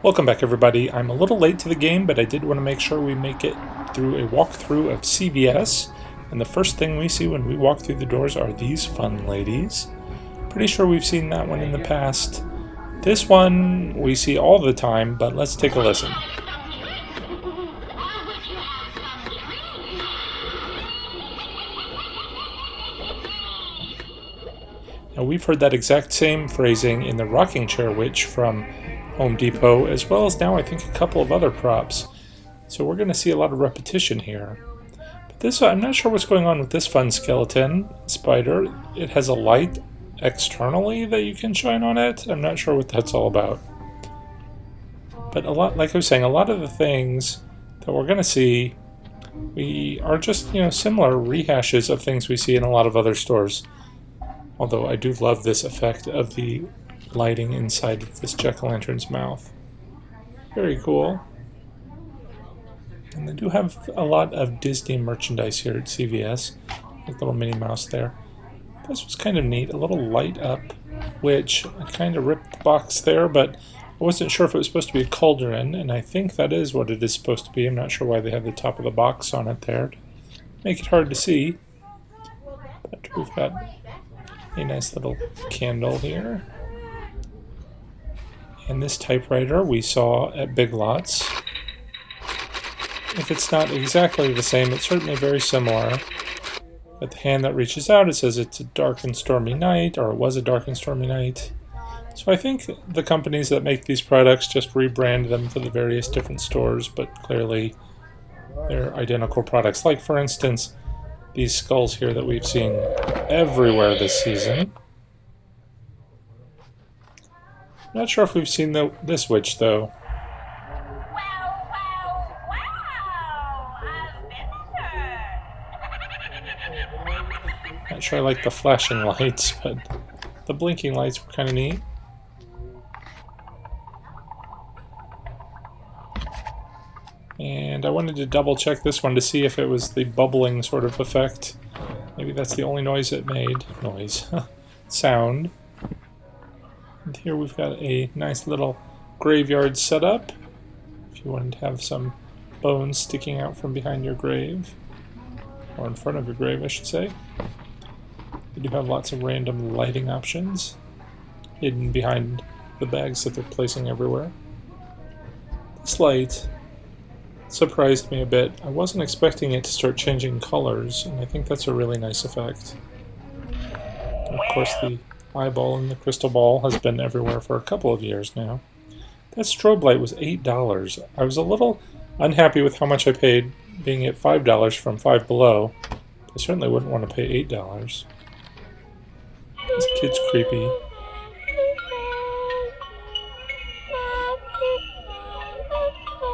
Welcome back everybody. I'm a little late to the game, but I did want to make sure we make it through a walkthrough of CVS. And the first thing we see when we walk through the doors are these fun ladies. Pretty sure we've seen that one in the past. This one we see all the time, but let's take a listen. Now we've heard that exact same phrasing in the rocking chair witch from Home Depot, as well as now I think a couple of other props. So we're going to see a lot of repetition here. But this, I'm not sure what's going on with this fun skeleton spider. It has a light externally that you can shine on it. I'm not sure what that's all about. But a lot, like I was saying, a lot of the things that we're going to see we are just, similar rehashes of things we see in a lot of other stores. Although I do love this effect of the lighting inside of this jack-o'-lantern's mouth. Very cool. And they do have a lot of Disney merchandise here at CVS. Like little Minnie Mouse there. This was kind of neat. A little light up, which I kind of ripped the box there, but I wasn't sure if it was supposed to be a cauldron, and I think that is what it is supposed to be. I'm not sure why they have the top of the box on it there to make it hard to see. But we've got a nice little candle here. And this typewriter we saw at Big Lots. If it's not exactly the same, it's certainly very similar. But the hand that reaches out, it says it's a dark and stormy night, or it was a dark and stormy night. So I think the companies that make these products just rebrand them for the various different stores, but clearly they're identical products. Like, for instance, these skulls here that we've seen everywhere this season. Not sure if we've seen this witch, though. Not sure I like the flashing lights, but the blinking lights were kind of neat. And I wanted to double check this one to see if it was the bubbling sort of effect. Maybe that's the only noise it made. Sound. And here we've got a nice little graveyard setup. If you wanted to have some bones sticking out from behind your grave. Or in front of your grave, I should say. They do have lots of random lighting options hidden behind the bags that they're placing everywhere. This light surprised me a bit. I wasn't expecting it to start changing colors, and I think that's a really nice effect. And of course, the eyeball and the crystal ball has been everywhere for a couple of years now. That strobe light was $8. I was a little unhappy with how much I paid, being at $5 from Five Below. I certainly wouldn't want to pay $8. This kid's creepy.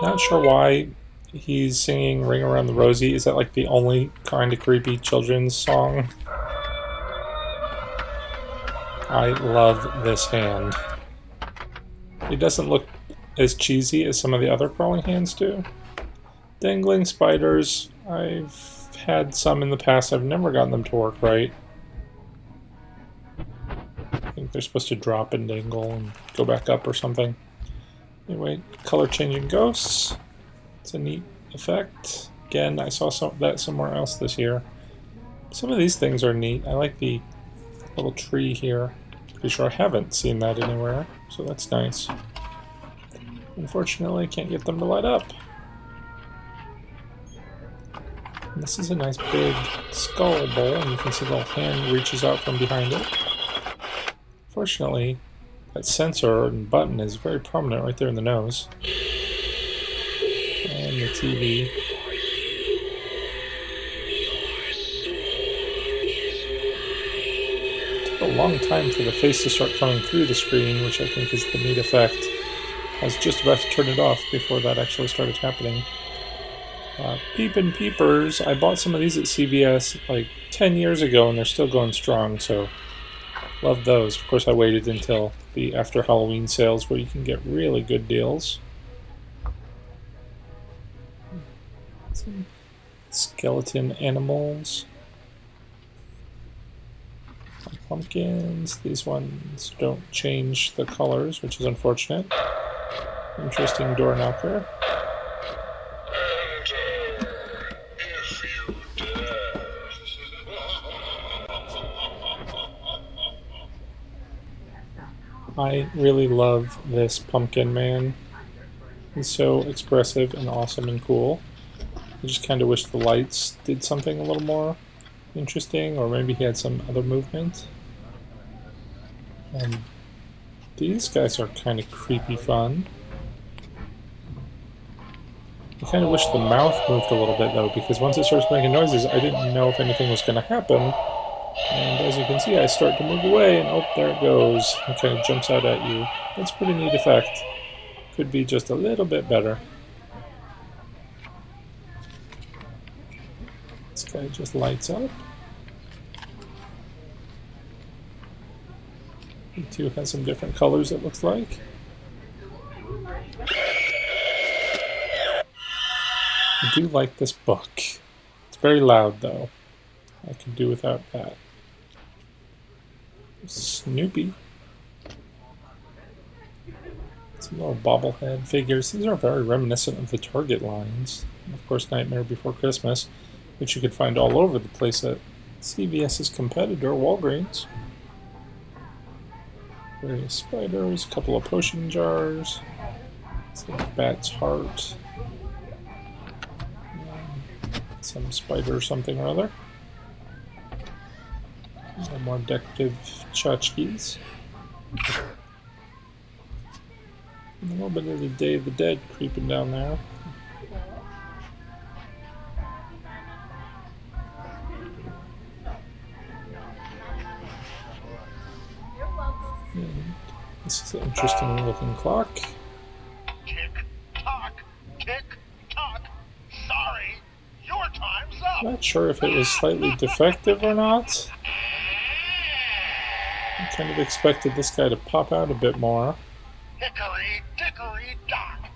Not sure why he's singing Ring Around the Rosie. Is that like the only kind of creepy children's song? I love this hand. It doesn't look as cheesy as some of the other crawling hands do. Dangling spiders. I've had some in the past. I've never gotten them to work right. I think they're supposed to drop and dangle and go back up or something. Anyway, color changing ghosts. It's a neat effect. Again, I saw that somewhere else this year. Some of these things are neat. I like the little tree here. Pretty sure I haven't seen that anywhere, so that's nice. Unfortunately, I can't get them to light up. And this is a nice big skull bowl, and you can see the hand reaches out from behind it. Fortunately, that sensor and button is very prominent right there in the nose. And the TV. It took a long time for the face to start coming through the screen, which I think is the neat effect. I was just about to turn it off before that actually started happening. Peepin' Peepers. I bought some of these at CVS like 10 years ago, and they're still going strong, so love those. Of course, I waited until the after Halloween sales where you can get really good deals. Some skeleton animals. Pumpkins. These ones don't change the colors, which is unfortunate. Interesting door knocker. I really love this pumpkin man. He's so expressive and awesome and cool. I just kind of wish the lights did something a little more interesting, or maybe he had some other movement. And these guys are kind of creepy fun. I kind of wish the mouth moved a little bit though, because once it starts making noises, I didn't know if anything was going to happen. And as you can see, I start to move away, and oh, there it goes. It kind of jumps out at you. That's a pretty neat effect. Could be just a little bit better. This guy just lights up. He too has some different colors, it looks like. I do like this book. It's very loud though. I could do without that. Snoopy. Some little bobblehead figures. These are very reminiscent of the Target lines. And of course, Nightmare Before Christmas, which you could find all over the place at CVS's competitor, Walgreens. Various spiders, a couple of potion jars, some bat's heart, some spider something or other. Some more decorative tchotchkes. And a little bit of the Day of the Dead creeping down there. And this is an interesting looking clock. Tick tock, tick tock. Sorry, your time's up. Not sure if it was slightly defective or not. I kind of expected this guy to pop out a bit more. Hickory dickory dock.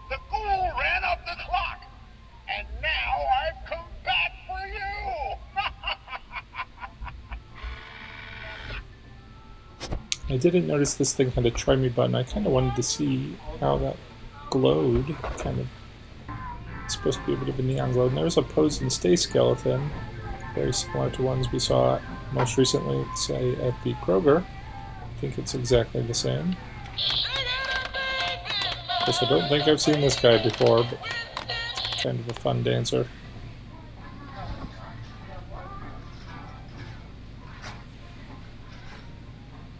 The ghoul ran up the clock, and now I've come back for you. I didn't notice this thing had a try me button. I kind of wanted to see how that glowed. Kind of it's supposed to be a bit of a neon glow. And there's a pose and stay skeleton, very similar to ones we saw most recently, say, at the Kroger. I think it's exactly the same. Of course, I don't think I've seen this guy before, but kind of a fun dancer.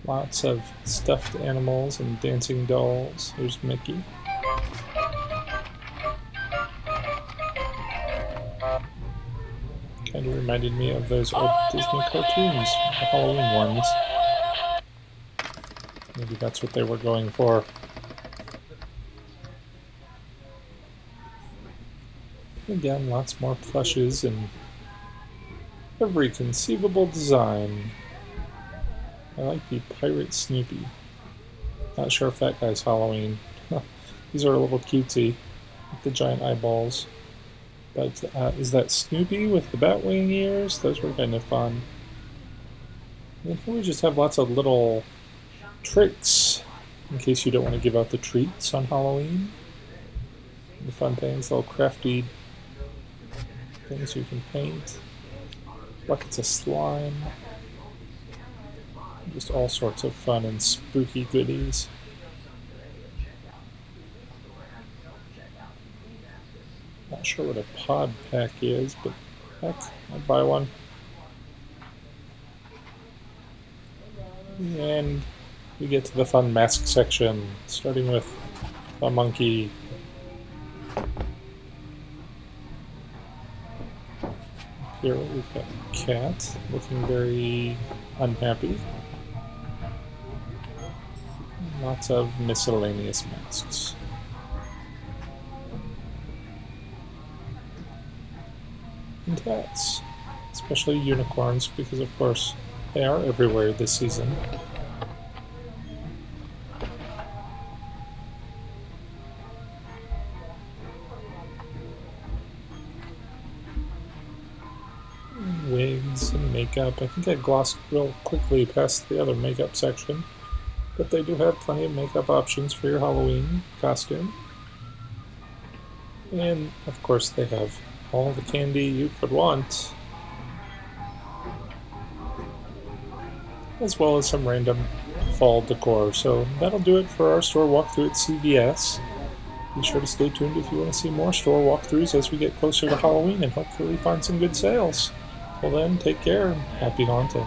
Lots of stuffed animals and dancing dolls. Here's Mickey. Kind of reminded me of those old Disney cartoons, the Halloween ones. Maybe that's what they were going for. Again, lots more plushes and every conceivable design. I like the Pirate Snoopy. Not sure if that guy's Halloween. These are a little cutesy with the giant eyeballs. But is that Snoopy with the Batwing ears? Those were kind of fun. And then here we just have lots of little tricks in case you don't want to give out the treats on Halloween. The fun things, little crafty things you can paint. Buckets of slime. Just all sorts of fun and spooky goodies. Not sure what a pod pack is, but heck, I'd buy one. And we get to the fun mask section, starting with a monkey. Here we've got a cat looking very unhappy. Lots of miscellaneous masks. And hats, especially unicorns, because of course they are everywhere this season. And wigs and makeup. I think I glossed real quickly past the other makeup section, but they do have plenty of makeup options for your Halloween costume. And of course they have all the candy you could want, as well as some random fall decor. So that'll do it for our store walkthrough at CVS. Be sure to stay tuned if you want to see more store walkthroughs as we get closer to Halloween and hopefully find some good sales. Till then, take care and happy haunting.